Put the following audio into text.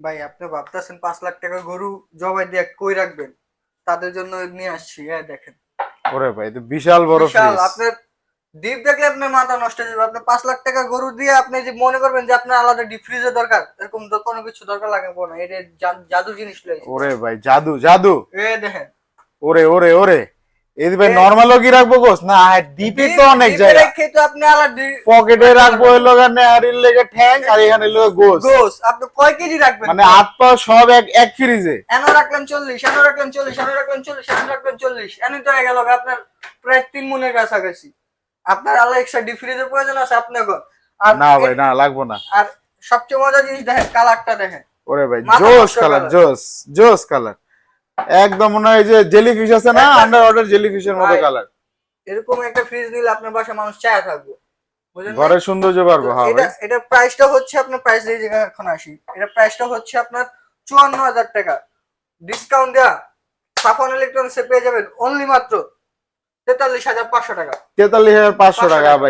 ভাই আপনি ভাবতেছেন 5 লাখ টাকা গরু জবাই দিয়ে কই রাখবেন, তাদের জন্য নিয়ে আসছি। দেখেন ওরে ভাই তো বিশাল বড় বিশাল। ফ্রিজ। আপনার ডিপ দেখলে আপনার মাথা নষ্ট হয়ে যাবে। আপনি 5 লাখ টাকা গরু দিয়ে আপনি যে মনে করবেন যে আপনার আলাদা ডিপ ফ্রিজের দরকার, এরকম তো কোনো কিছু দরকার লাগে না। এটা জাদু জিনিস লইছে। ওরে ভাই জাদু জাদু। দেখেন ওরে ওরে ওরে, এই ভাই এ নরমালও কি রাখবো গোস না? ডিপে তো অনেক ডিপে জায়গা। রেখে তো আপনি আলাদা পকেটে রাখবো হলো গানে হাড়ির লেগে ঠ্যাং, আর এখানে হলো গোস। গোস আপনি কয় কেজি রাখবেন? মানে হাত পা সব এক এক ফ্রিজে। এনো রাখলেন 40, এনো রাখলেন 40, এনো রাখলেন 40, এনো রাখলেন 40, এনে তো হয়ে গেল আপনার প্রায় 3 মনের কাছাকাছি। আপনার আলাদা এক্সট্রা ডিপ ফ্রিজের প্রয়োজন আছে আপনি এখন? আর না ভাই না, লাগবো না। আর সবচেয়ে মজার জিনিস দেখেন, কালারটা দেখেন। ওরে ভাই মাথা জোস নষ্ট কালার, colour। জোস জোস কালার। একদম মনে হয় যে জেলিফিশ আছে না, একদম। আন্ডার ওয়াটার জেলিফিশের মতো ভাই, কালার। এরকম একটা ফ্রিজ নিলে আপনার বাসায় মানুষ চায় থাকবে, বুঝলেন ভাই? ঘরের সৌন্দর্য তো বাড়বো। হ্যাঁ ভাই। এটা প্রাইসটা হচ্ছে আপনার, প্রাইস দিয়ে জায়গায় এখন আসি। এটা প্রাইসটা হচ্ছে আপনার 54,000 টাকা। ডিসকাউন্ট দেওয়া সাফন ইলেকট্রনিক্সে পেয়ে যাবেন অনলি মাত্র 43,500 টাকা। 43,500 টাকা ভাই।